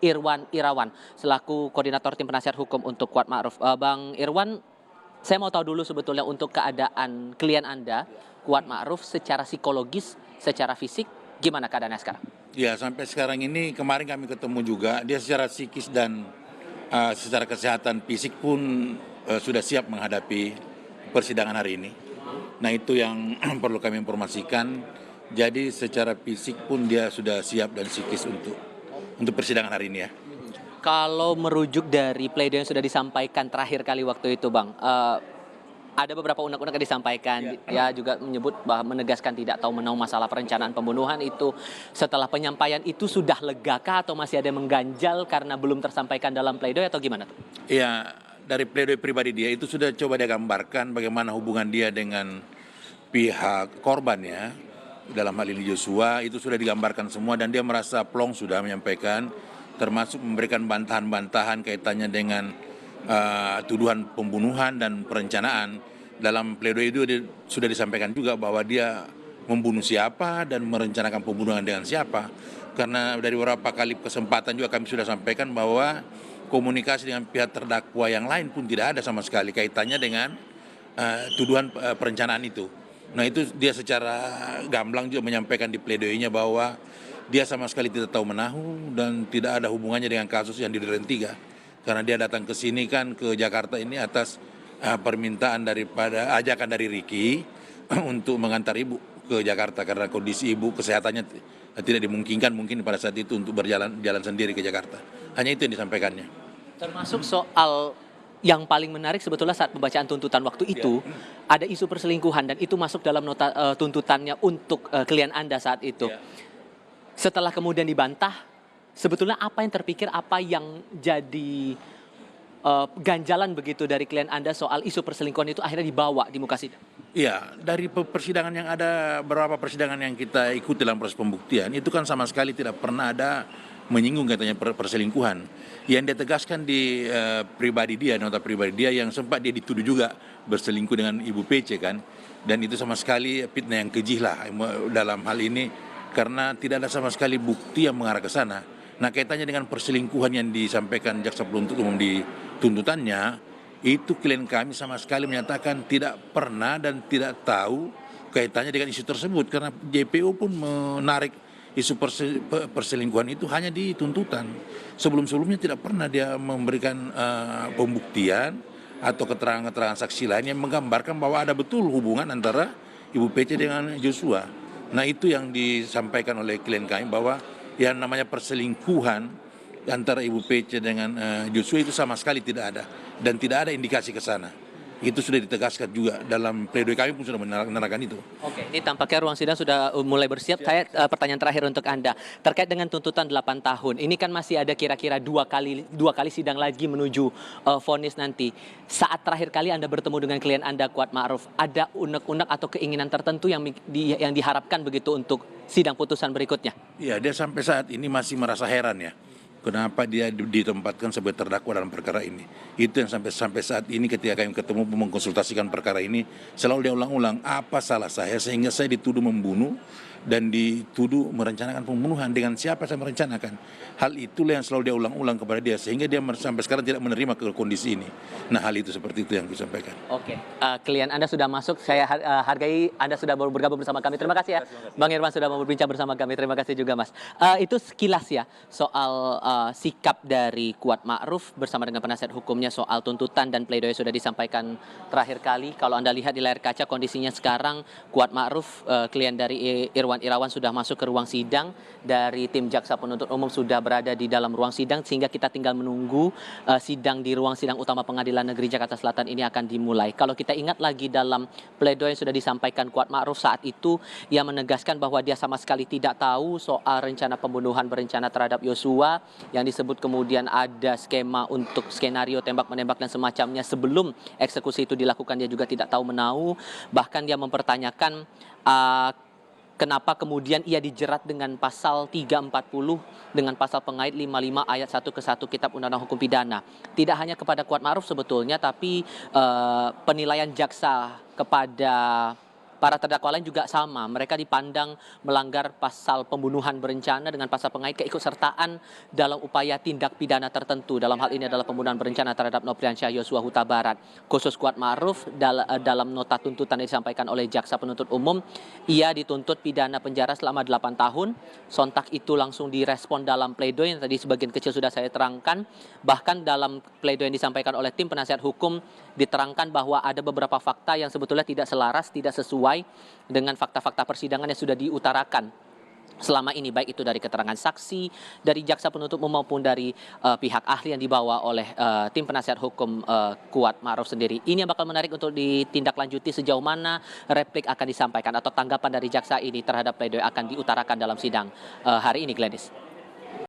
Irwan Irawan selaku koordinator tim penasihat hukum untuk Kuat Ma'ruf. Bang Irwan, saya mau tahu dulu sebetulnya untuk keadaan klien Anda, Kuat Ma'ruf, secara psikologis, secara fisik, gimana keadaannya sekarang? Ya, sampai sekarang ini kemarin kami ketemu juga, dia secara psikis dan secara kesehatan fisik pun sudah siap menghadapi persidangan hari ini. Nah, itu yang perlu kami informasikan. Jadi secara fisik pun dia sudah siap dan psikis untuk persidangan hari ini ya. Kalau merujuk dari pledoi yang sudah disampaikan terakhir kali waktu itu, Bang, ada beberapa unek-unek yang disampaikan, ya juga menyebut bahwa menegaskan tidak tahu menahu masalah perencanaan pembunuhan itu. Setelah penyampaian itu sudah legakah atau masih ada yang mengganjal karena belum tersampaikan dalam pledoi atau gimana tuh? Ya, dari pledoi pribadi dia itu sudah coba dia gambarkan bagaimana hubungan dia dengan pihak korban ya. Dalam hal ini Joshua itu sudah digambarkan semua dan dia merasa plong sudah menyampaikan, termasuk memberikan bantahan-bantahan kaitannya dengan tuduhan pembunuhan dan perencanaan. Dalam pledoi itu sudah disampaikan juga bahwa dia membunuh siapa dan merencanakan pembunuhan dengan siapa. Karena dari beberapa kali kesempatan juga kami sudah sampaikan bahwa komunikasi dengan pihak terdakwa yang lain pun tidak ada sama sekali kaitannya dengan tuduhan perencanaan itu. Nah, itu dia secara gamblang juga menyampaikan di pledoinya bahwa dia sama sekali tidak tahu menahu dan tidak ada hubungannya dengan kasus yang di Duren 3. Karena dia datang ke sini kan, ke Jakarta ini atas permintaan daripada ajakan dari Ricky untuk mengantar ibu ke Jakarta karena kondisi ibu kesehatannya tidak dimungkinkan mungkin pada saat itu untuk jalan sendiri ke Jakarta. Hanya itu yang disampaikannya. Termasuk soal yang paling menarik sebetulnya saat pembacaan tuntutan waktu itu, ada isu perselingkuhan dan itu masuk dalam nota tuntutannya untuk klien Anda saat itu. Setelah kemudian dibantah, sebetulnya apa yang terpikir, apa yang jadi ganjalan begitu dari klien Anda soal isu perselingkuhan itu akhirnya dibawa di muka sidang? Iya, dari persidangan yang ada, beberapa persidangan yang kita ikuti dalam proses pembuktian, itu kan sama sekali tidak pernah ada menyinggung katanya perselingkuhan. Yang dia tegaskan di pribadi dia, nota pribadi dia yang sempat dia dituduh juga berselingkuh dengan Ibu PC kan. Dan itu sama sekali fitnah yang keji lah dalam hal ini karena tidak ada sama sekali bukti yang mengarah ke sana. Nah, kaitannya dengan perselingkuhan yang disampaikan jaksa penuntut umum di tuntutannya, itu klien kami sama sekali menyatakan tidak pernah dan tidak tahu kaitannya dengan isu tersebut karena JPU pun menarik isu perselingkuhan itu hanya di tuntutan. Sebelum-sebelumnya tidak pernah dia memberikan pembuktian atau keterangan-keterangan saksi lain yang menggambarkan bahwa ada betul hubungan antara Ibu PC dengan Joshua. Nah, itu yang disampaikan oleh klien kami bahwa yang namanya perselingkuhan antara Ibu PC dengan Joshua itu sama sekali tidak ada dan tidak ada indikasi ke sana. Itu sudah ditegaskan juga dalam pledoi kami pun sudah menerangkan itu. Oke, ini tampaknya ruang sidang sudah mulai bersiap. Saya pertanyaan terakhir untuk Anda terkait dengan tuntutan 8 tahun. Ini kan masih ada kira-kira dua kali sidang lagi menuju vonis nanti. Saat terakhir kali Anda bertemu dengan klien Anda Kuat Ma'ruf, ada unek-unek atau keinginan tertentu yang diharapkan begitu untuk sidang putusan berikutnya? Iya, dia sampai saat ini masih merasa heran ya. Kenapa dia ditempatkan sebagai terdakwa dalam perkara ini. Itu yang sampai saat ini ketika kami ketemu mengkonsultasikan perkara ini, selalu dia ulang-ulang, apa salah saya sehingga saya dituduh membunuh dan dituduh merencanakan pembunuhan, dengan siapa saya merencanakan. Hal itulah yang selalu dia ulang-ulang kepada dia, sehingga dia sampai sekarang tidak menerima ke kondisi ini. Nah, hal itu seperti itu yang disampaikan. Oke, klien Anda sudah masuk, saya hargai Anda sudah bergabung bersama kami. Terima kasih ya, Bang Irwan sudah mau berbincang bersama kami. Terima kasih juga, Mas. Itu sekilas ya soal sikap dari Kuat Ma'ruf bersama dengan penasihat hukumnya soal tuntutan dan pledoi sudah disampaikan terakhir kali. Kalau Anda lihat di layar kaca kondisinya sekarang, Kuat Ma'ruf, klien dari Irwan Irawan sudah masuk ke ruang sidang, dari tim jaksa penuntut umum sudah berada di dalam ruang sidang, sehingga kita tinggal menunggu sidang di ruang sidang utama Pengadilan Negeri Jakarta Selatan ini akan dimulai. Kalau kita ingat lagi dalam pledoi yang sudah disampaikan Kuat Ma'ruf saat itu, ia menegaskan bahwa dia sama sekali tidak tahu soal rencana pembunuhan berencana terhadap Joshua, yang disebut kemudian ada skema untuk skenario tembak-menembak dan semacamnya sebelum eksekusi itu dilakukan. Dia juga tidak tahu menahu, bahkan dia mempertanyakan kenapa kemudian ia dijerat dengan pasal 340 dengan pasal pengait 55 ayat 1 ke 1 Kitab Undang-Undang Hukum Pidana. Tidak hanya kepada Kuat Ma'ruf sebetulnya, tapi penilaian jaksa kepada para terdakwa lain juga sama. Mereka dipandang melanggar pasal pembunuhan berencana dengan pasal pengait keikutsertaan dalam upaya tindak pidana tertentu. Dalam hal ini adalah pembunuhan berencana terhadap Nopriansyah Yosua Huta Barat. Khusus Kuat Ma'ruf dalam nota tuntutan yang disampaikan oleh jaksa penuntut umum, ia dituntut pidana penjara selama 8 tahun. Sontak itu langsung direspon dalam pledoi yang tadi sebagian kecil sudah saya terangkan. Bahkan dalam pledoi yang disampaikan oleh tim penasihat hukum diterangkan bahwa ada beberapa fakta yang sebetulnya tidak selaras, tidak sesuai dengan fakta-fakta persidangan yang sudah diutarakan selama ini, baik itu dari keterangan saksi, dari jaksa penuntut umum maupun dari pihak ahli yang dibawa oleh tim penasihat hukum Kuat Ma'ruf sendiri. Ini yang bakal menarik untuk ditindaklanjuti sejauh mana replik akan disampaikan atau tanggapan dari jaksa ini terhadap pledoi akan diutarakan dalam sidang hari ini, Gladys.